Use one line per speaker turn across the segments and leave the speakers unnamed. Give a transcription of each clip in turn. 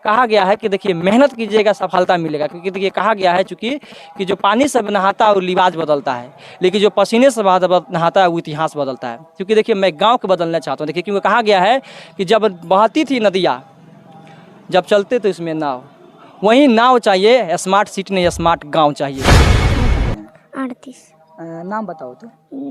कहा गया है कि देखिए मेहनत कीजिएगा सफलता मिलेगा, क्योंकि देखिए कहा गया है चूँकि कि जो पानी से नहाता है वो लिबाज बदलता है, लेकिन जो पसीने से नहाता है वो इतिहास बदलता है। क्योंकि देखिए मैं गाँव को बदलना चाहता हूँ, देखिए क्योंकि कहा गया है कि जब बहती थी नदियाँ, जब चलते तो इसमें नाव, वहीं नाव चाहिए, स्मार्ट सिटी नहीं स्मार्ट गाँव चाहिए।
38
नाम बताओ तो।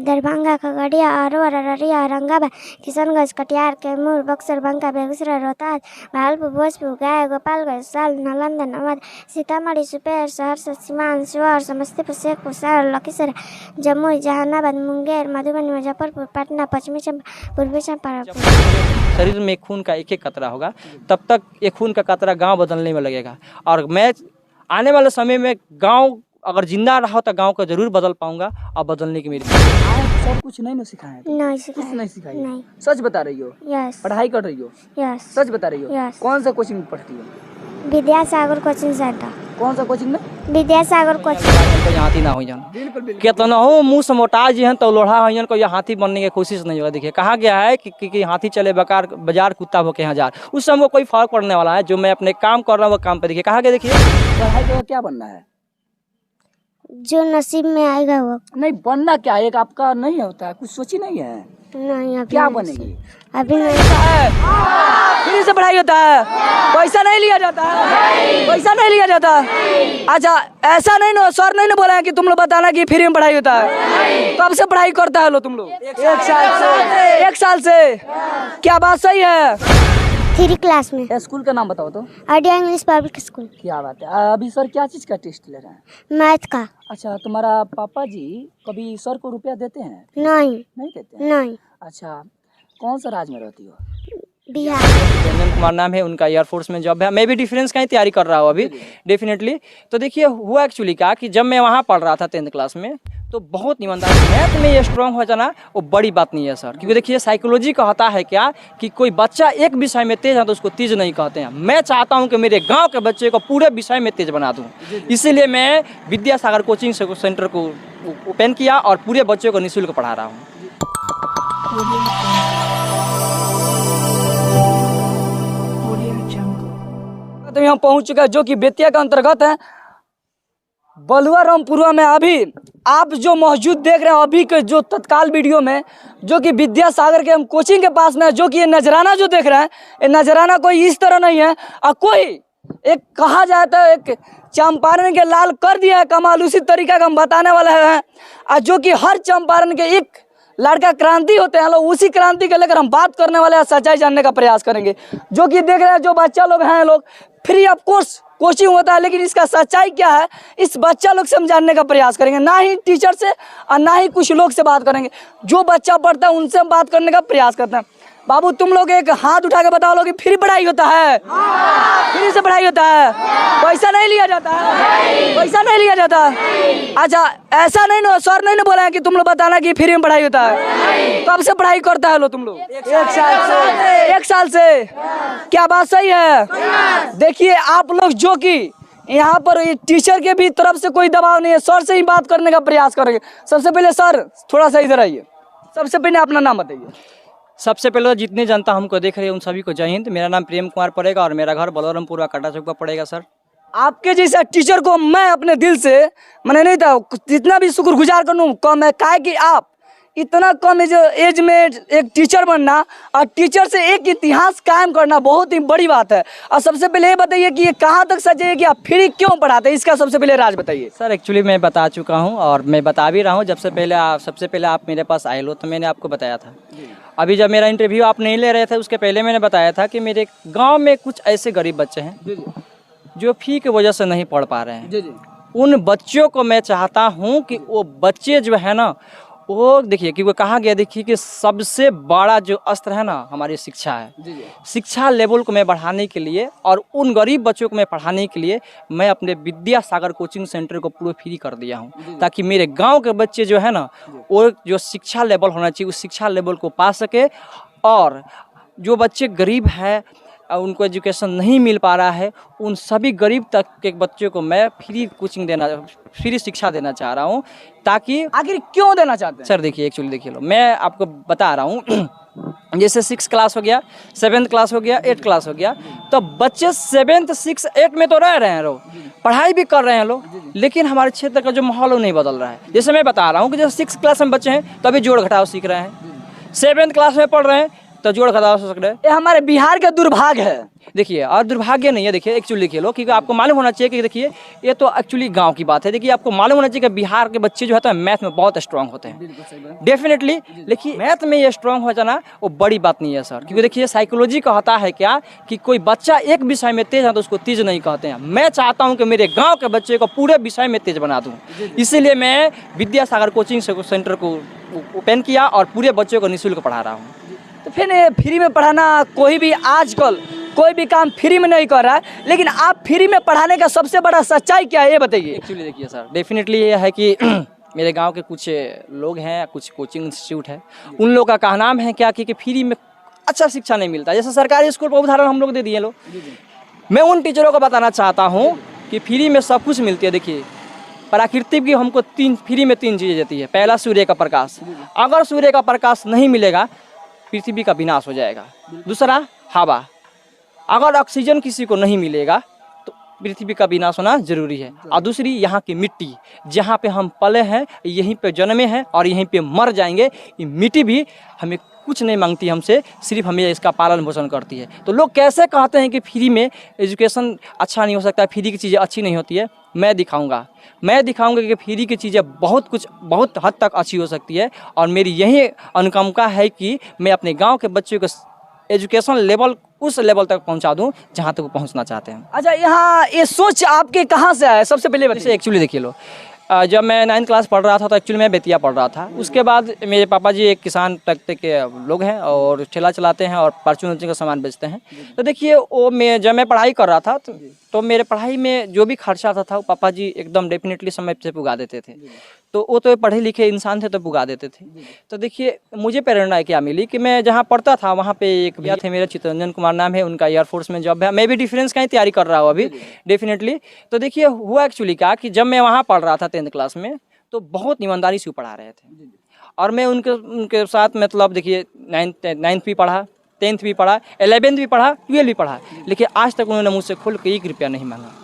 दरभंगा, खगड़िया, अरवल, अररिया, औरंगाबाद, किशनगंज, कटिहार, कैमूर, बक्सर, बांका, बेगूसराय, रोहतास, भागलपुर, भोजपुर, गया, गोपालगंज, साल, नालंदा, नवादा, सीतामढ़ी, सुपौल, सहरसा, सीवान, शिवहर, समस्तीपुर, शेखपुर, सारण, लखीसराय, जमुई, जहानाबाद, मुंगेर, मधुबनी, मुजफ्फरपुर, पटना, पश्चिमी चंपारण, पूर्वी चंपारण।
शरीर में खून का एक एक कतरा होगा, तब तक एक खून का कतरा गांव बदलने में लगेगा। और मैं आने वाले समय में गांव अगर जिंदा रहा तो गांव को जरूर बदल पाऊंगा और बदलने की मेरी
आज सब कुछ नहीं सिखाया था?
नहीं
कुछ
सिखाया।
नहीं सिखाया?
नहीं।
सच बता रही हो?
यस।
पढ़ाई कर रही हो?
यस।
सच बता रही हो?
यस।
कौन सा कोचिंग पढ़ती हो?
Vidyasagar coaching centre.
कौन सा कोचिंग में?
विद्यासागर कोचिंग।
हाथी ना हो जान
बिल्कुल
कितना हो मुँह से मोटा जी हैं तो लोढ़ा हो को यह हाथी बनने की कोशिश नहीं होगा। देखिए कहा गया है कि हाथी चले बकार बाजार कुत्ता भोके हजार, उससे हमको कोई फर्क पड़ने वाला है। जो मैं अपने काम कर रहा हूँ वो काम पे देखिए कहा गया। देखिए
पढ़ाई के बाद क्या बनना है?
जो नसीब में आएगा वो।
नहीं बनना क्या है, एक आपका नहीं होता है, कुछ सोची नहीं है?
नहीं अभी
क्या
नहीं।
बनेगी?
अभी नहीं।
फ्री से पढ़ाई होता है, पैसा नहीं लिया जाता है, पैसा नहीं लिया जाता। अच्छा ऐसा नहीं ना, सर नहीं ना बोला है कि तुम लोग बताना कि फ्री में पढ़ाई होता है। कब से पढ़ाई करता है लो तुम लोग? एक साल से। क्या बात सही है?
3 क्लास में।
स्कूल का नाम बताओ तो।
Idea English public school.
क्या बात है। अभी सर क्या चीज का टेस्ट ले रहे हैं?
मैथ का।
अच्छा तुम्हारा पापा जी कभी सर को रुपया देते हैं?
नहीं।
नहीं देते हैं?
नहीं।
अच्छा कौन सा राज्य में रहती हो?
बिहार।
रंजन कुमार नाम है उनका, एयरफोर्स में जॉब है। मैं भी डिफेंस का ही तैयारी कर रहा हूँ अभी डेफिनेटली। तो देखिए हुआ एक्चुअली क्या कि जब मैं वहाँ पढ़ रहा था 10th क्लास में तो बहुत ईमानदार मैथ में ये स्ट्रांग हो जाना वो बड़ी बात नहीं है सर। क्योंकि देखिए साइकोलॉजी का होता है क्या कि कोई बच्चा एक विषय में तेज है तो उसको तेज नहीं कहते हैं। मैं चाहता हूं कि मेरे गांव के बच्चे को पूरे विषय में तेज बना दूं, इसीलिए मैं विद्यासागर कोचिंग सेंटर को ओपन किया और पूरे बच्चों को निःशुल्क पढ़ा रहा हूँ।
तो यहाँ पहुँच चुका है जो कि बेतिया का अंतर्गत है बलुआ रामपुरा में। अभी आप जो मौजूद देख रहे हैं अभी के जो तत्काल वीडियो में, जो कि विद्यासागर के हम कोचिंग के पास में है, जो कि ये नजराना जो देख रहे हैं ये नजराना कोई इस तरह नहीं है और कोई एक कहा जाए तो एक चंपारण के लाल कर दिया है कमाल, उसी तरीका का हम बताने वाले हैं। और जो कि हर चंपारण के एक लड़का क्रांति होते हैं लोग, उसी क्रांति के लेकर हम बात करने वाले हैं, सच्चाई जानने का प्रयास करेंगे। जो कि देख रहे हैं जो बच्चा लोग हैं लोग फ्री ऑफ कोर्स कोचिंग होता है, लेकिन इसका सच्चाई क्या है इस बच्चा लोग से हम जानने का प्रयास करेंगे। ना ही टीचर से और ना ही कुछ लोग से बात करेंगे, जो बच्चा पढ़ता है उनसे हम बात करने का प्रयास करते हैं। बाबू तुम लोग एक हाथ उठा के बताओ लोग फ्री पढ़ाई होता है? फ्री से पढ़ाई होता है, पैसा नहीं लिया जाता है? पैसा नहीं लिया जाता। अच्छा ऐसा नहीं ना, सर नहीं ना बोला है कि तुम लोग बताना कि फ्री में पढ़ाई होता है। कब से पढ़ाई करता है लो तुम लोग? एक साल से। क्या बात सही है? देखिए आप लोग जो कि यहाँ पर टीचर के भी तरफ से कोई दबाव नहीं है, सर से ही बात करने का प्रयास करेंगे। सबसे पहले सर थोड़ा सा इधर आइए, सबसे पहले अपना नाम बताइए।
सबसे पहले तो जितनी जनता हमको देख रही है उन सभी को जय हिंद। मेरा नाम प्रेम कुमार पड़ेगा और मेरा घर बलरामपुर काटा चौक पर पड़ेगा सर।
आपके जैसा टीचर को मैं अपने दिल से मैंने नहीं था जितना भी शुक्रगुजार करूँ कम है, काहे कि आप इतना कम एज में एक टीचर बनना और टीचर से एक इतिहास कायम करना बहुत ही बड़ी बात है। और सबसे पहले ये बताइए कि ये कहाँ तक सच है कि आप फ्री क्यों पढ़ाते हैं, इसका सबसे पहले राज बताइए।
सर एक्चुअली मैं बता चुका हूँ और मैं बता भी रहा हूँ। सबसे पहले आप मेरे पास आए लो तो मैंने आपको बताया था। अभी जब मेरा इंटरव्यू आप नहीं ले रहे थे उसके पहले मैंने बताया था कि मेरे गाँव में कुछ ऐसे गरीब बच्चे हैं जो फी की वजह से नहीं पढ़ पा रहे हैं। उन बच्चों को मैं चाहता हूँ कि वो बच्चे जो है ना वो देखिए कि वो कहा गया देखिए कि सबसे बड़ा जो अस्त्र है ना हमारी शिक्षा है। शिक्षा लेवल को मैं बढ़ाने के लिए और उन गरीब बच्चों को मैं पढ़ाने के लिए मैं अपने विद्यासागर कोचिंग सेंटर को पूरा फ्री कर दिया हूँ, ताकि मेरे गांव के बच्चे जो है ना वो जो शिक्षा लेवल होना चाहिए उस शिक्षा लेवल को पा सके। और जो बच्चे गरीब हैं उनको एजुकेशन नहीं मिल पा रहा है उन सभी गरीब तक के बच्चों को मैं फ्री शिक्षा देना चाह रहा हूँ। ताकि
आखिर क्यों देना चाहते हैं
सर? देखिए एक्चुअली देखिए लो मैं आपको बता रहा हूँ जैसे 6 क्लास हो गया, 7th क्लास हो गया, 8 क्लास हो गया, तो बच्चे 7th 6 8 में तो रह रहे हैं लोग, पढ़ाई भी कर रहे हैं लोग, लेकिन हमारे क्षेत्र का जो माहौल है वो नहीं बदल रहा है। जैसे मैं बता रहा हूँ कि जैसे 6 क्लास में बच्चे हैं तो अभी जोड़ घटाव सीख रहे हैं, 7th क्लास में पढ़ रहे हैं तो जोड़ घटाव सीख रहे हैं।
ये हमारे बिहार का दुर्भाग्य है।
देखिए, और दुर्भाग्य नहीं है, देखिए एक्चुअली खेलो, क्योंकि आपको मालूम होना चाहिए कि देखिए ये तो एक्चुअली गांव की बात है। देखिए आपको मालूम होना चाहिए कि बिहार के बच्चे जो है तो मैथ में बहुत स्ट्रांग होते हैं डेफिनेटली, लेकिन मैथ में ये स्ट्रांग हो जाना वो बड़ी बात नहीं है सर, क्योंकि देखिए साइकोलॉजी का होता है क्या कि कोई बच्चा एक विषय में तेज है तो उसको तेज नहीं कहते हैं। मैं चाहता हूँ कि मेरे गाँव के बच्चे को पूरे विषय में तेज बना दूँ, इसीलिए मैं विद्यासागर कोचिंग सेंटर को ओपन किया और पूरे बच्चों को निःशुल्क पढ़ा रहा हूँ।
तो फिर ये फ्री में पढ़ाना, कोई भी आजकल कोई भी काम फ्री में नहीं कर रहा है, लेकिन आप फ्री में पढ़ाने का सबसे बड़ा सच्चाई क्या है ये बताइए।
एक्चुअली देखिए सर, डेफिनेटली ये है कि मेरे गांव के कुछ लोग हैं, कुछ कोचिंग इंस्टीट्यूट है, उन लोगों का कहना है क्या कि फ्री में अच्छा शिक्षा नहीं मिलता। जैसे सरकारी स्कूल पर उदाहरण हम लोग दे दिए लोग, मैं उन टीचरों को बताना चाहता हूँ कि फ्री में सब कुछ मिलती है। देखिए प्रकृति की हमको फ्री में 3 चीज़ें देती है। पहला सूर्य का प्रकाश, अगर सूर्य का प्रकाश नहीं मिलेगा पृथ्वी का विनाश हो जाएगा। दूसरा हवा, अगर ऑक्सीजन किसी को नहीं मिलेगा तो पृथ्वी का विनाश होना जरूरी है। और दूसरी यहाँ की मिट्टी, जहाँ पे हम पले हैं, यहीं पे जन्मे हैं और यहीं पे मर जाएंगे। ये मिट्टी भी हमें कुछ नहीं मांगती हमसे, सिर्फ हमें इसका पालन पोषण करती है। तो लोग कैसे कहते हैं कि फ्री में एजुकेशन अच्छा नहीं हो सकता, फ्री की चीज़ें अच्छी नहीं होती है। मैं दिखाऊंगा कि फ्री की चीज़ें बहुत हद तक अच्छी हो सकती है। और मेरी यही अनुकंपा है कि मैं अपने गाँव के बच्चों को एजुकेशन लेवल उस लेवल तक पहुंचा दूं जहां तक वो पहुंचना चाहते हैं।
अच्छा, यहाँ ये सोच आपके कहाँ से आया सबसे पहले बताइए।
एक्चुअली देखिए लो, जब मैं 9th क्लास पढ़ रहा था तो एक्चुअली मैं बेतिया पढ़ रहा था। उसके बाद मेरे पापा जी एक किसान तबके के लोग हैं और ठेला चलाते हैं और परचून का सामान बेचते हैं। तो देखिए वो जब मैं पढ़ाई कर रहा था तो मेरे पढ़ाई में जो भी खर्चा था वो पापा जी एकदम डेफिनेटली समय से पुगा देते थे। तो वो तो पढ़े लिखे इंसान थे तो पुगा देते थे। तो देखिए मुझे प्रेरणा क्या मिली कि मैं जहाँ पढ़ता था वहाँ पे एक भैया थे, मेरा चितरंजन कुमार नाम है, उनका एयरफोर्स में जॉब है। मैं भी डिफेंस का ही तैयारी कर रहा हूँ अभी डेफिनेटली। तो देखिए हुआ एक्चुअली क्या कि जब मैं वहाँ पढ़ रहा था 10th क्लास में तो बहुत ईमानदारी से पढ़ा रहे थे और मैं उनके साथ मतलब देखिए 9th भी पढ़ा, 10th भी पढ़ा, 11th भी पढ़ा, 12th भी पढ़ा, लेकिन आज तक उन्होंने मुझसे खुल के 1 रुपया नहीं मांगा।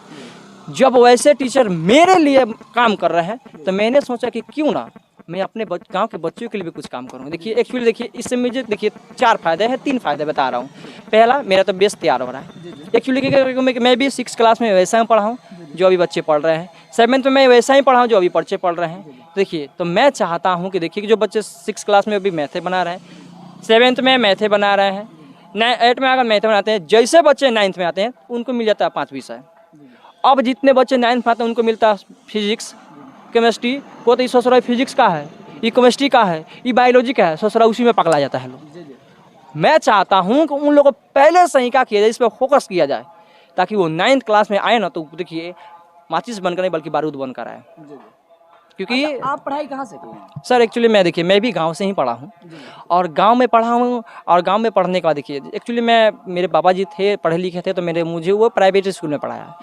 जब वैसे टीचर मेरे लिए काम कर रहे हैं तो मैंने सोचा कि क्यों ना मैं अपने गांव के बच्चों के लिए भी कुछ काम करूं। देखिए एक्चुअली देखिए इससे मुझे देखिए 4 फायदे हैं, 3 फायदे बता रहा हूं। पहला, मेरा तो बेस तैयार हो रहा है एक्चुअली। मैं भी 6 क्लास में वैसा ही पढ़ा हूँ जो अभी बच्चे पढ़ रहे हैं, 7th में मैं वैसा ही पढ़ा हूँ जो अभी बच्चे पढ़ रहे हैं। देखिए तो मैं चाहता हूँ कि देखिए कि जो बच्चे 6 क्लास में अभी मैथे बना रहे हैं, 7th में मैथे बना रहे हैं, 8th में अगर मैथे बनाते हैं, जैसे बच्चे 9th में आते हैं उनको मिल जाता है 5 विषय। अब जितने बच्चे 9th में आते हैं उनको मिलता है फिजिक्स, केमिस्ट्री, को तो ससुरा फिजिक्स का है, ये केमिस्ट्री का है, ये बायोलॉजी का है, ससुरा उसी में पकड़ा जाता है लोग। मैं चाहता हूँ कि उन लोगों को पहले से ही क्या किया जाए, इस पर फोकस किया जाए ताकि वो 9th क्लास में आए ना तो देखिए माचिस बनकर नहीं बल्कि बारूद बनकर आए। क्योंकि
आप पढ़ाई कहाँ से की हैं?
सर एक्चुअली मैं देखिए मैं भी गांव से ही पढ़ा हूँ और गांव में पढ़ा हूँ। और गांव में पढ़ने के बाद देखिए एक्चुअली मेरे पापा जी थे, पढ़े लिखे थे, तो मुझे वो प्राइवेट स्कूल में पढ़ाया।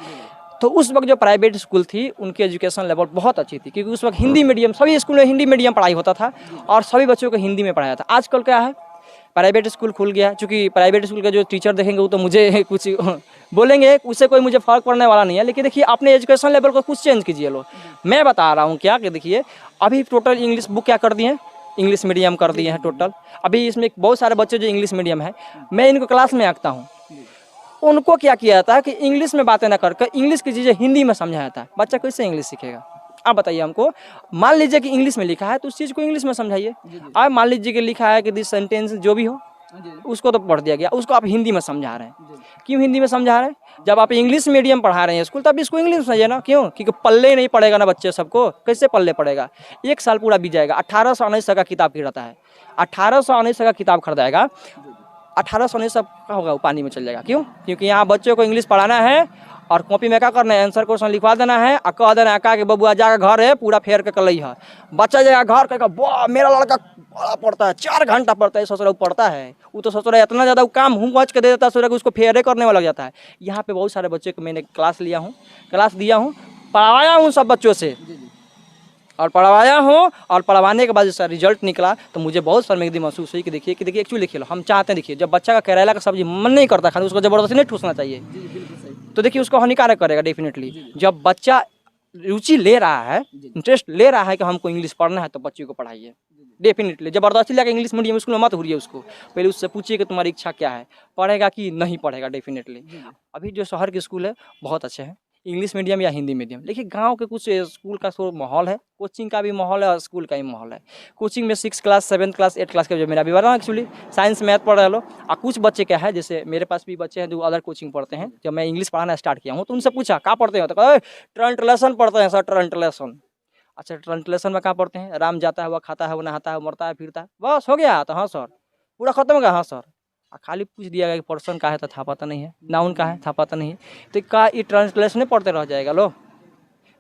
तो उस वक्त जो प्राइवेट स्कूल थी उनकी एजुकेशन लेवल बहुत अच्छी थी, क्योंकि उस वक्त हिंदी मीडियम, सभी स्कूल में हिंदी मीडियम पढ़ाई होता था और सभी बच्चों को हिंदी में पढ़ाया था। आजकल क्या है, प्राइवेट स्कूल खुल गया, चूँकि प्राइवेट स्कूल के जो टीचर देखेंगे वो तो मुझे कुछ बोलेंगे, उससे कोई मुझे फ़र्क पड़ने वाला नहीं है। लेकिन देखिए अपने एजुकेशन लेवल को कुछ चेंज कीजिए लो। मैं बता रहा हूँ क्या कि देखिए अभी टोटल इंग्लिश बुक क्या कर दिए हैं, इंग्लिश मीडियम कर दिए हैं टोटल। अभी इसमें बहुत सारे बच्चे जो इंग्लिश मीडियम है, मैं इनको क्लास में आंकता हूँ, उनको क्या किया जाता है कि इंग्लिश में बातें ना करके इंग्लिश की चीज़ें हिंदी में समझाया जाता है। बच्चा कैसे इंग्लिश सीखेगा? आप बताइए हमको। मान लीजिए कि इंग्लिश में लिखा है तो उस चीज़ को इंग्लिश में समझाइए। अब मान लीजिए कि लिखा है कि दिस सेंटेंस जो भी हो उसको तो पढ़ दिया गया, उसको आप हिंदी में समझा रहे हैं। क्यों हिंदी में समझा रहे हैं? जब आप इंग्लिश मीडियम पढ़ा रहे हैं स्कूल, तब इसको इंग्लिश में समझिए ना। क्यों? क्योंकि पल्ले ही नहीं पड़ेगा ना बच्चे सबको, कैसे पल्ले पड़ेगा? 1 साल पूरा बीत जाएगा। 1819 का किताब खरीदता है, 1819 का किताब खरीदाएगा, 1819 का होगा वो पानी में चल जाएगा। क्यों? क्योंकि यहाँ बच्चों को इंग्लिश पढ़ाना है और कॉपी में क्या करना है, आंसर क्वेश्चन लिखवा देना है और कह देना है कि बबुआ जाकर घर है पूरा फेर के कलई है। बच्चा जाएगा घर कहेगा वाह मेरा लड़का बड़ा पढ़ता है, 4 घंटा पढ़ता है। ससुरा पढ़ता है, वो तो ससुरा इतना ज़्यादा वो काम होमवर्क के दे देता है ससुरा कि उसको फेरे करने में लग जाता है। यहाँ पे बहुत सारे बच्चे को मैंने क्लास दिया हूँ, पढ़ाया हूँ सब बच्चों से। और पढ़वाया हूँ, और पढ़वाने के बाद जैसा रिजल्ट निकला तो मुझे बहुत शर्मिंदगी महसूस हुई कि देखिए एक्चुअली देखिए लो, हम चाहते हैं, देखिए जब बच्चा का करेला का सब्जी मन नहीं करता खाने, उसको ज़बरदस्ती नहीं ठूसना चाहिए, तो देखिए उसको हानिकारक करेगा डेफिनेटली। जब बच्चा रुचि ले रहा है, इंटरेस्ट ले रहा है कि हमको इंग्लिश पढ़ना है, तो बच्चे को पढ़ाइए डेफिनेटली। जबरदस्ती लेकर इंग्लिश मीडियम स्कूल में मत घूरिए उसको, पहले उससे पूछिए कि तुम्हारी इच्छा क्या है, पढ़ेगा कि नहीं पढ़ेगा डेफिनेटली। अभी जो शहर के स्कूल है बहुत अच्छे हैं, इंग्लिश मीडियम या हिंदी मीडियम। देखिए गांव के कुछ स्कूल का सो माहौल है, कोचिंग का भी माहौल है और स्कूल का भी माहौल है। कोचिंग में 6 क्लास 7 क्लास 8 क्लास का जो मेरा भी बना एक्चुअली साइंस मैथ पढ़ रहे लो। और कुछ बच्चे क्या है, जैसे मेरे पास भी बच्चे हैं जो अदर कोचिंग पढ़ते हैं। जब मैं इंग्लिश पढ़ाना स्टार्ट किया हूँ तो उनसे पूछा कहाँ पढ़ते हो, तो कहा ट्रांसलेशन पढ़ते हैं सर, ट्रांसलेशन। अच्छा ट्रांसलेशन में कहाँ पढ़ते हैं, राम जाता है वह खाता है, वो नहाता है, मरता है, फिरता है, बस हो गया। तो हाँ सर पूरा खत्म हो गया, हाँ सर। खाली पूछ दिया गया कि पर्सन का है तो था पता नहीं है, नाउन का है था पता नहीं है, तो का ये ट्रांसलेशन पढ़ते रह जाएगा लो।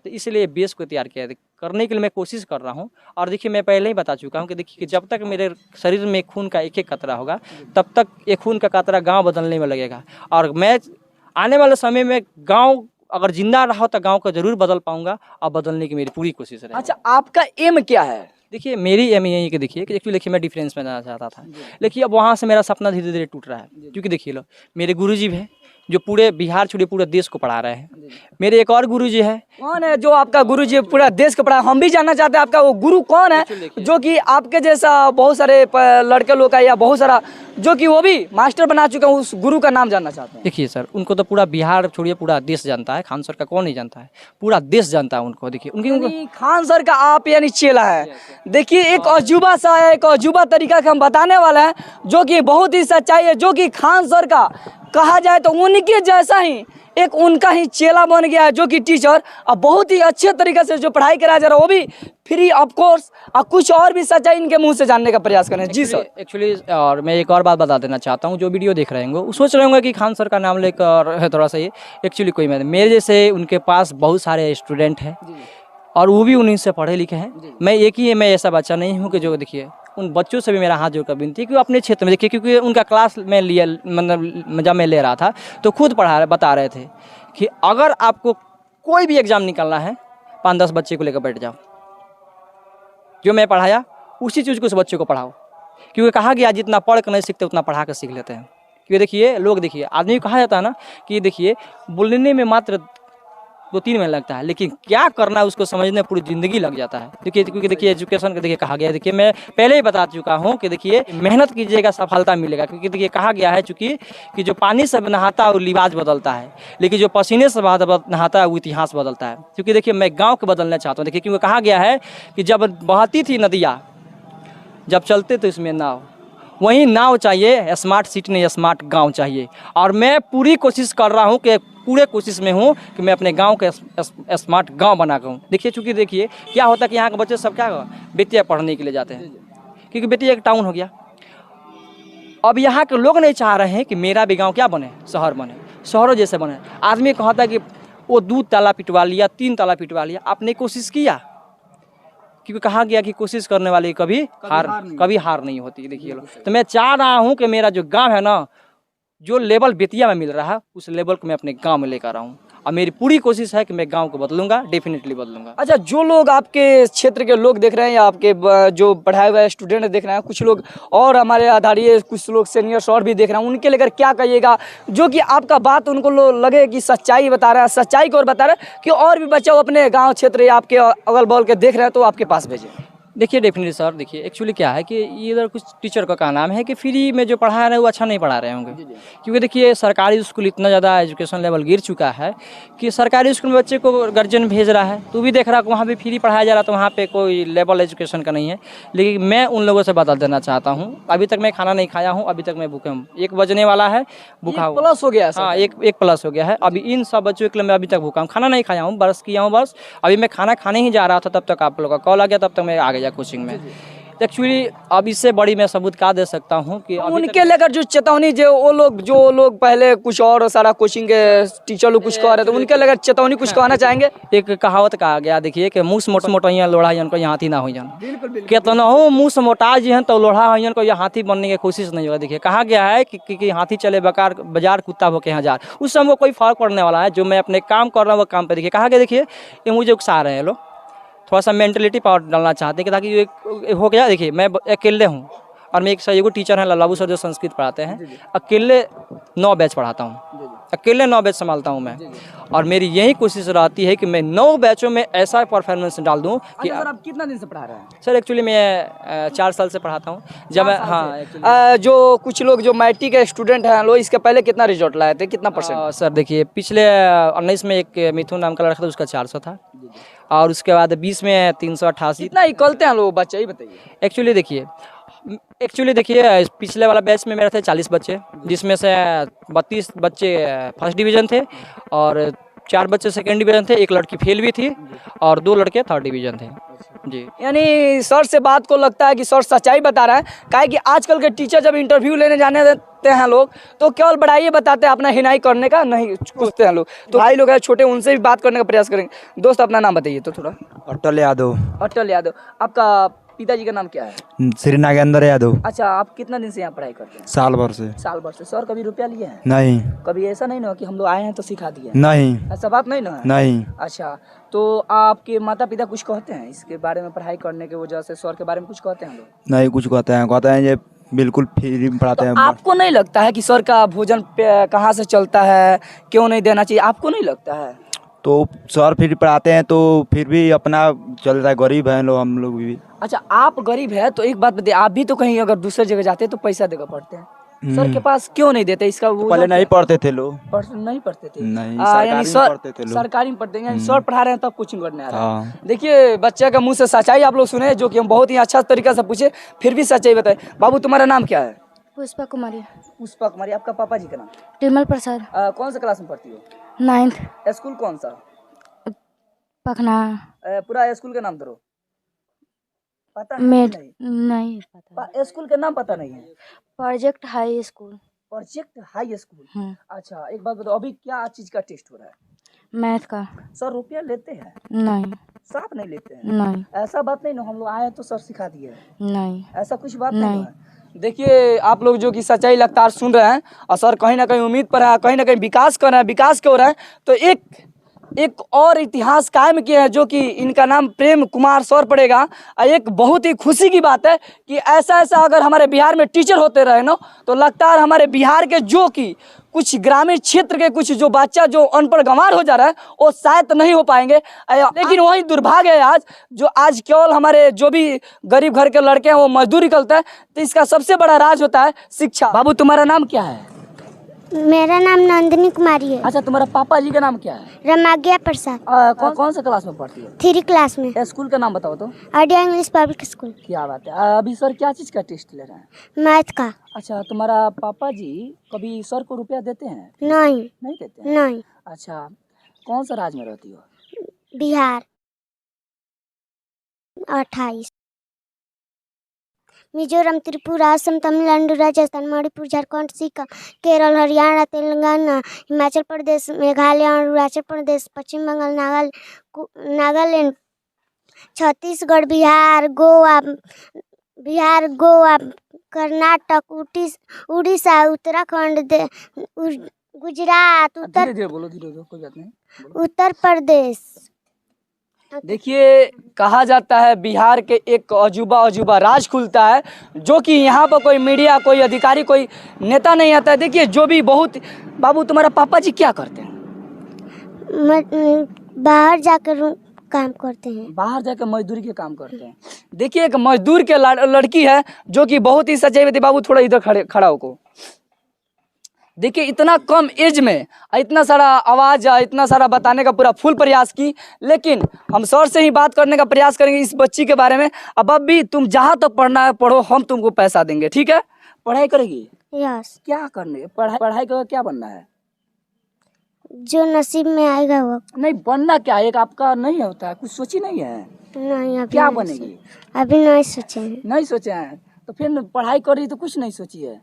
तो इसलिए बेस को तैयार किया करने के लिए मैं कोशिश कर रहा हूँ। और देखिए मैं पहले ही बता चुका हूँ कि देखिए कि जब तक मेरे शरीर में खून का एक एक कतरा होगा तब तक ये खून का कतरा गांव बदलने में लगेगा। और मैं आने वाले समय में गांव अगर जिंदा रहा तो गांव को जरूर बदल पाऊंगा, और बदलने की मेरी पूरी कोशिश रहेगी।
अच्छा आपका एम क्या है?
देखिए मेरी एम यही है कि देखिए कि एक्चुअली देखिए मैं डिफरेंस में जाना चाहता था, लेकिन अब वहाँ से मेरा सपना धीरे धीरे टूट रहा है। क्योंकि देखिए लो मेरे गुरुजी भी हैं जो पूरे बिहार छोड़िए पूरे देश को पढ़ा रहे हैं। मेरे एक और गुरुजी है।
कौन है जो आपका गुरुजी पूरा देश को पढ़ा? हम भी जानना चाहते हैं आपका वो गुरु कौन है जो कि आपके जैसा बहुत सारे लड़के लोग का या बहुत सारा जो कि वो भी मास्टर बना चुका हूँ, उस गुरु का नाम जानना चाहते हैं।
देखिए सर उनको तो पूरा बिहार छोड़िए पूरा देश जानता है, खान सर का कौन नहीं जानता है, पूरा देश जानता है उनको। देखिए उनकी
खान सर का आप यानी चेला है। देखिए एक अजूबा सा है, एक अजूबा तरीका का हम बताने वाला है जो कि बहुत ही सच्चाई है, जो कि खान सर का कहा जाए तो उनके जैसा ही एक उनका ही चेला बन गया है जो कि टीचर, और बहुत ही अच्छे तरीके से जो पढ़ाई कराया जा रहा है वो भी फ्री ऑफ कोर्स। और कुछ और भी सच्चाई इनके मुंह से जानने का प्रयास करें। जी सर
एक्चुअली और मैं एक और बात बता देना चाहता हूँ, जो वीडियो देख रहे होंगे वो सोच रहे होंगे कि खान सर का नाम लेकर है थोड़ा सा ये, एक्चुअली कोई मेरे जैसे उनके पास बहुत सारे स्टूडेंट हैं और वो भी उन्हीं से पढ़े लिखे हैं। मैं ऐसा बच्चा नहीं हूँ कि जो देखिए उन बच्चों से भी मेरा हाथ जोड़कर विनती है कि वो अपने क्षेत्र में देखिए, क्योंकि उनका क्लास में लिया मतलब जब मैं ले रहा था तो खुद बता रहे थे कि अगर आपको कोई भी एग्ज़ाम निकालना है 5-10 बच्चे को लेकर बैठ जाओ, जो मैं पढ़ाया उसी चीज़ को उस बच्चे को पढ़ाओ। क्योंकि कहा गया जितना पढ़ कर नहीं सीखते उतना पढ़ा कर सीख लेते हैं। क्योंकि देखिए लोग देखिए आदमी को कहा जाता है ना कि देखिए बोलने में मात्र 2-3 महीने लगता है, लेकिन क्या करना है उसको समझने में पूरी ज़िंदगी लग जाता है। क्योंकि देखिए एजुकेशन का देखिए कहा गया है, देखिए मैं पहले ही बता चुका हूँ कि देखिए मेहनत कीजिएगा सफलता मिलेगा। क्योंकि देखिए कहा गया है चूँकि कि जो पानी से नहाता है वो लिबाज बदलता है, लेकिन जो पसीने से नहाता है वो इतिहास बदलता है। क्योंकि देखिए मैं गाँव को बदलना चाहता हूँ। देखिए क्योंकि कहा गया है कि जब बहती थी नदियाँ जब चलते तो इसमें नाव, वहीं नाव चाहिए, स्मार्ट सिटी नहीं स्मार्ट गांव चाहिए। और मैं पूरी कोशिश कर रहा हूं कि पूरे कोशिश में हूं कि मैं अपने गांव के स्मार्ट गांव बना कर हूँ। देखिए चूँकि देखिए क्या होता है कि यहाँ के बच्चे सब क्या बेतिया पढ़ने के लिए जाते हैं, क्योंकि बेतिया एक टाउन हो गया। अब यहाँ के लोग नहीं चाह रहे हैं कि मेरा भी गाँव क्या बने, शहर बने, शहरों जैसे बने। आदमी कहता है कि वो 2 ताला पिटवा लिया 3 ताला पिटवा लिया, आपने कोशिश किया? क्योंकि कहा गया कि कोशिश करने वाले कभी हार नहीं होती। देखिए तो मैं चाह रहा हूं कि मेरा जो गांव है ना, जो लेवल बेतिया में मिल रहा है उस लेवल को मैं अपने गांव में लेकर आऊँ। और मेरी पूरी कोशिश है कि मैं गांव को बदलूंगा, डेफिनेटली बदलूंगा।
अच्छा जो लोग आपके क्षेत्र के लोग देख रहे हैं या आपके जो पढ़ाए हुए स्टूडेंट देख रहे हैं, कुछ लोग और हमारे आधारीय कुछ लोग सीनियर्स और भी देख रहे हैं, उनके लेकर क्या कहिएगा जो कि आपका बात उनको लगे कि सच्चाई बता रहा है, सच्चाई को और बता रहा है कि और भी बच्चे अपने गाँव क्षेत्र या आपके अगल बगल के देख रहे हैं तो आपके पास भेजें?
देखिए डेफिनेटली सर, देखिए एक्चुअली क्या है कि ये इधर कुछ टीचर का नाम है कि फ्री में जो पढ़ा रहे हैं वो अच्छा नहीं पढ़ा रहे होंगे। क्योंकि देखिए सरकारी स्कूल इतना ज़्यादा एजुकेशन लेवल गिर चुका है कि सरकारी स्कूल में बच्चे को गार्जियन भेज रहा है, तो भी देख रहा है कि वहाँ भी फ्री पढ़ाया जा रहा है, तो वहाँ पे कोई लेवल एजुकेशन का नहीं है। लेकिन मैं उन लोगों से बदल देना चाहता हूँ। अभी तक मैं खाना नहीं खाया हूँ, अभी तक मैं भूखे हूँ, 1 बजने वाला है, भूखा हूँ।
प्लस हो गया?
हाँ एक प्लस हो गया है। अभी इन सब बच्चों के लिए मैं अभी तक भूखा हूँ, खाना नहीं खाया हूँ, बरस किया हूँ बस। अभी मैं खाना खाने ही जा रहा था तब तक आप लोगों का कॉल आ गया, तब तक मैं आ गया कोचिंग में। एक्चुअली अब इससे बड़ी मैं सबूत क्या दे सकता हूँ कि
उनके लेकर जो चेतावनी जो लोग पहले कुछ और सारा कोचिंग के टीचर लोग कुछ कह रहे थे, उनके लेकर चेतावनी कुछ कहना चाहेंगे?
एक कहावत कहा गया देखिए कि मुँह से मोटाइया लोढ़ा को यहाँ हाथी ना हो जान, कितना हो मुँह से मोटा जी हैं तो लोढ़ा हो को यहाँ हाथी बनने की कोशिश नहीं होगा। देखिए कहा गया है कि हाथी चले बकार बाजार कुत्ता हो के हजार, उससे हमको कोई फर्क पड़ने वाला है। जो मैं अपने काम कर रहा हूँ वो काम पे देखिए कहा गया। देखिए ये मुझे उकसा रहे हैं लोग, थोड़ा सा मेंटलिटी पावर डालना चाहते हैं कि ताकि एक हो गया। देखिए मैं अकेले हूँ और मैं एक सहयोगी टीचर हैं लालू सर जो संस्कृत पढ़ाते हैं। अकेले 9 बैच पढ़ाता हूँ, अकेले 9 बैच संभालता हूँ मैं। और मेरी यही कोशिश रहती है कि मैं 9 बैचों में ऐसा परफॉर्मेंस डाल दूँ कि
अच्छा सर, आप कितना दिन से पढ़ा रहे हैं?
सर एक्चुअली मैं 4 साल से पढ़ाता हूँ। जब मैं
जो कुछ लोग जो मैट्रिक के स्टूडेंट हैं लोग, इसके पहले कितना रिजल्ट लाए थे, कितना परसेंट?
सर देखिए पिछले 19 में एक मिथुन नाम का लड़का था, उसका 400 था। और उसके बाद 20 में 388।
कितना निकलते हैं लोग बच्चे, ये बताइए।
एक्चुअली देखिए पिछले वाला बैच में मेरे थे 40 बच्चे, जिसमें से 32 बच्चे फर्स्ट डिवीज़न थे और 4 बच्चे सेकंड डिवीज़न थे, एक लड़की फेल भी थी और 2 लड़के थर्ड डिवीज़न थे जी।
यानी सर से बात को लगता है कि सर सच्चाई बता रहा है। काहे कि आजकल के टीचर जब इंटरव्यू लेने जाने देते हैं लोग तो केवल बड़ाई बताते हैं, अपना हिनाई करने का नहीं पूछते हैं लोग। तो भाई लोग हैं छोटे, उनसे भी बात करने का प्रयास करेंगे। दोस्त अपना नाम बताइए तो थोड़ा।
अटल यादव।
अटल यादव। आपका पिताजी का नाम क्या है?
श्री नागेंद्र यादव।
अच्छा, आप कितना दिन से यहाँ पढ़ाई करते हैं?
साल भर से।
साल भर से। सर कभी रुपया लिए हैं?
नहीं।
कभी ऐसा नहीं ना कि हम लोग आए हैं तो सिखा दिए?
नहीं।
ऐसा बात नहीं ना है?
नहीं।
अच्छा, तो आपके माता पिता कुछ कहते हैं इसके बारे में, पढ़ाई करने की वजह से सर के बारे में कुछ कहते हैं लोग?
नहीं कुछ कहते हैं ये बिल्कुल फ्री में पढ़ाते हैं।
आपको नहीं लगता है कि सर का भोजन कहाँ से चलता है, क्यों नहीं देना चाहिए, आपको नहीं लगता है?
तो सर फ्री पढ़ाते हैं तो फिर भी अपना चल रहा है, गरीब हैं लोग, हम लोग भी।
अच्छा, आप गरीब है तो एक बात बताइए, आप भी तो कहीं अगर दूसरे जगह जाते हैं तो पैसा देकर पढ़ते हैं, सर के पास क्यों नहीं देते? इसका वो
पहले नहीं पढ़ते थे लोग।
नहीं पढ़ते थे?
नहीं,
यानी
सरकारी में पढ़ते थे लोग।
सरकारी में पढ़ते हैं, यानी सर पढ़ा रहे हैं तब कोचिंग करने आ रहे हैं।
हाँ।
देखिए बच्चे का मुंह से सच्चाई आप लोग सुने, जो कि हम बहुत ही अच्छा तरीके से पूछे, फिर भी सच्चाई बताए। बाबू तुम्हारा नाम क्या है?
पुष्पा कुमारी।
पुष्पा कुमारी। आपका पापा जी का नाम?
टिमल प्रसाद।
कौन सा क्लास में पढ़ती हो?
9th।
स्कूल कौन सा?
पखना।
पूरा स्कूल का नाम दो। पता है
मेड
नहीं?
नहीं पता।
स्कूल का नाम पता नहीं है?
Project high school.
Project high school. अच्छा, एक बात बताओ, अभी क्या चीज का टेस्ट हो रहा है?
मैथ का।
सर रुपया लेते हैं?
नहीं।
साफ नहीं लेते हैं?
नहीं।
ऐसा बात नहीं ना, हम लोग आए तो सर सिखा दिए है।
नहीं।
ऐसा कुछ बात नहीं है। देखिए आप लोग जो कि सच्चाई लगातार सुन रहे हैं और सर कहीं ना कहीं उम्मीद पर है, कहीं ना कहीं विकास कर रहे हैं, विकास क्यों हो रहा है, तो एक और इतिहास कायम किया है जो कि इनका नाम प्रेम कुमार सर पड़ेगा। और एक बहुत ही खुशी की बात है कि ऐसा अगर हमारे बिहार में टीचर होते रहे ना तो लगता है हमारे बिहार के जो कि कुछ ग्रामीण क्षेत्र के कुछ जो बच्चा जो अनपढ़ गंवार हो जा रहा है वो शायद नहीं हो पाएंगे। लेकिन वही दुर्भाग्य है आज केवल हमारे जो भी गरीब घर के लड़के हैं वो मजदूरी करते हैं। तो इसका सबसे बड़ा राज होता है शिक्षा। बाबू तुम्हारा नाम क्या है?
मेरा नाम नंदिनी कुमारी है।
अच्छा, तुम्हारा पापा जी का नाम क्या है?
रमाज्ञा प्रसाद।
कौन सा क्लास में पढ़ती हो?
3 क्लास में।
स्कूल का नाम बताओ तो।
Audio English public school.
क्या बात है। अभी सर क्या चीज का टेस्ट ले रहे हैं?
मैथ का।
अच्छा, तुम्हारा पापा जी कभी सर को रुपया देते हैं?
नहीं।
नहीं देते हैं?
नहीं।
अच्छा, कौन सा राज्य में रहती हो?
बिहार। 28। मिजोरम, त्रिपुरा, असम, तमिलनाडु, राजस्थान, मणिपुर, झारखंड, सिक्किम, केरल, हरियाणा, तेलंगाना, हिमाचल प्रदेश, मेघालय, अरुणाचल प्रदेश, पश्चिम बंगाल, नागालैंड, छत्तीसगढ़, बिहार, गोवा, कर्नाटक, उड़ीसा, उत्तराखंड, गुजरात,
धीरे बोलो, कोई बात नहीं।
उत्तर प्रदेश।
देखिए कहा जाता है बिहार के एक अजूबा राज खुलता है, जो कि यहाँ पर कोई मीडिया, कोई अधिकारी, कोई नेता नहीं आता है। देखिए जो भी बहुत। बाबू तुम्हारा पापा जी क्या करते हैं?
बाहर जाकर काम करते हैं।
बाहर जाकर मजदूरी के काम करते हैं। देखिए एक मजदूर के लड़की है जो कि बहुत ही सच्चाई बताई। बाबू थोड़ा इधर खड़ा होको। देखिए इतना कम एज में इतना सारा आवाज़, इतना सारा बताने का पूरा फुल प्रयास की, लेकिन हम सर से ही बात करने का प्रयास करेंगे इस बच्ची के बारे में। अब भी तुम जहाँ तक पढ़ना है पढ़ो, हम तुमको पैसा देंगे, ठीक है? पढ़ाई करेगी?
यस।
क्या करने? पढ़ाई कर क्या बनना है?
जो नसीब में आएगा वो।
नहीं बनना क्या है, एक आपका नहीं होता है, कुछ सोची नहीं है?
नहीं, अभी
क्या
नहीं
बनेगी?
अभी नहीं सोचे हैं।
नहीं सोचे हैं तो फिर पढ़ाई कर रही तो कुछ नहीं सोची है।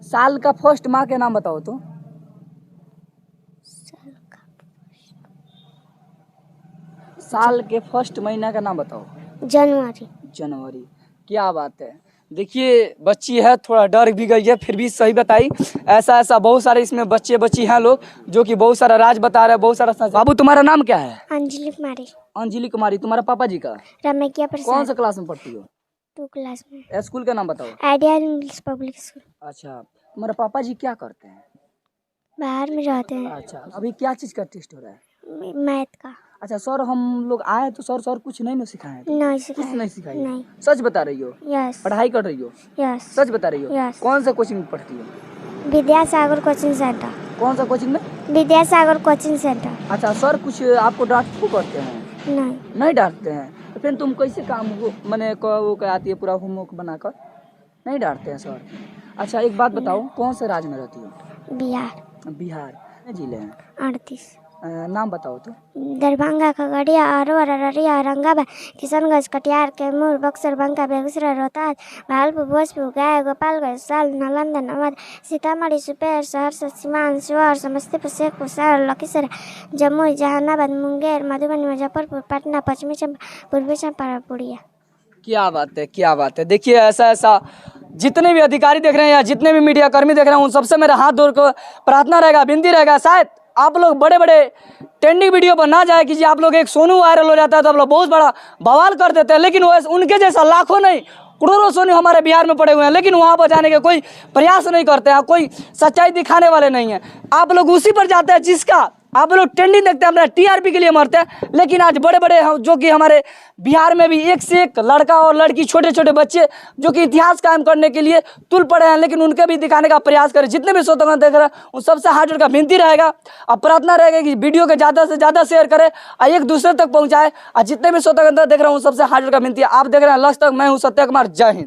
साल का फर्स्ट माह के नाम बताओ तो। साल के फर्स्ट महीना का नाम बताओ।
जनवरी।
जनवरी। क्या बात है। देखिए बच्ची है, थोड़ा डर भी गई है, फिर भी सही बताई। ऐसा बहुत सारे इसमें बच्चे बच्ची हैं लोग जो कि बहुत सारा राज बता रहे हैं, बहुत सारा बाबू तुम्हारा नाम क्या है?
अंजलि कुमारी।
अंजलि कुमारी। तुम्हारा पापा जी का?
रमैया
कौन
प्रसाद।
सा क्लास में पढ़ती हो?
2 क्लास में।
स्कूल का नाम बताओ।
Idea English public school.
अच्छा, तुम्हारे पापा जी क्या करते हैं?
बाहर में रहते हैं।
अच्छा, अभी क्या चीज़ का टेस्ट हो रहा है?
मैथ का।
अच्छा सर, हम लोग आए तो सर कुछ नहीं ना सिखाए?
नहीं
कुछ
सिखाया।
नहीं सिखाई?
नहीं।
सच बता रही हो?
यस।
पढ़ाई कर रही हो?
यस।
सच बता रही हो?
यस।
कौन सा कोचिंग में पढ़ती हो?
Vidyasagar coaching centre.
कौन सा कोचिंग में?
Vidyasagar coaching centre.
अच्छा सर, कुछ आपको डांट करते हैं?
नहीं।
नहीं डांटते हैं तो फिर तुम कैसे काम मैंने वो आती है पूरा होमवर्क बनाकर? नहीं डांटते हैं सर। अच्छा एक बात बताओ, कौन से राज्य में रहती हो?
बिहार।
बिहार जिले हैं?
38।
नाम बताओ तो।
दरभंगा, खगड़िया, अरवल, अररिया, औरंगाबाद, किशनगंज, कटिहार, कैमूर, बक्सर, बांका, बेगूसराय, रोहतास, भागलपुर, भोजपुर, गया, गोपालगंज, साल, नालंदा, नवादा, सीतामढ़ी, सुपौल, सहरसा, सीवान, शिवहर, समस्तीपुर, शेखपुर, सारण, लखीसराय, जमुई, जहानाबाद, मुंगेर, मधुबनी, मुजफ्फरपुर, पटना, पश्चिमी चंपारण, पूर्वी चंपारण, पूर्णिया।
क्या बात है, क्या बात है। देखिए ऐसा जितने भी अधिकारी देख रहे हैं या जितने भी मीडिया कर्मी देख रहे हैं, उन सबसे मेरा हाथ जोड़ कर प्रार्थना रहेगा, विनती रहेगा, शायद आप लोग बड़े बड़े ट्रेंडिंग वीडियो पर ना जाए कि आप लोग एक सोनू वायरल हो जाता है तो आप लोग बहुत बड़ा बवाल कर देते हैं, लेकिन वो उनके जैसा लाखों नहीं करोड़ों सोनू हमारे बिहार में पड़े हुए हैं, लेकिन वहाँ पर जाने के कोई प्रयास नहीं करते हैं, कोई सच्चाई दिखाने वाले नहीं हैं। आप लोग उसी पर जाते हैं जिसका आप लोग ट्रेंडिंग देखते हैं, अपना टीआरपी के लिए मरते हैं। लेकिन आज बड़े बड़े जो कि हमारे बिहार में भी एक से एक लड़का और लड़की, छोटे छोटे बच्चे जो कि इतिहास कायम करने के लिए तुल पड़े हैं, लेकिन उनके भी दिखाने का प्रयास करें। जितने भी श्रोता देख रहे हैं उन सबसे हाथ जोड़ का विनती रहेगा और प्रार्थना रहेगा कि वीडियो के ज़्यादा से ज़्यादा शेयर करें और एक दूसरे तक पहुँचाए। और जितने भी श्रोता देख रहे हैं उन सबसे हाथ जोड़ का विनती है। आप देख रहे हैं लक्ष्य तक, मैं हूँ सत्य कुमार। जय हिंद।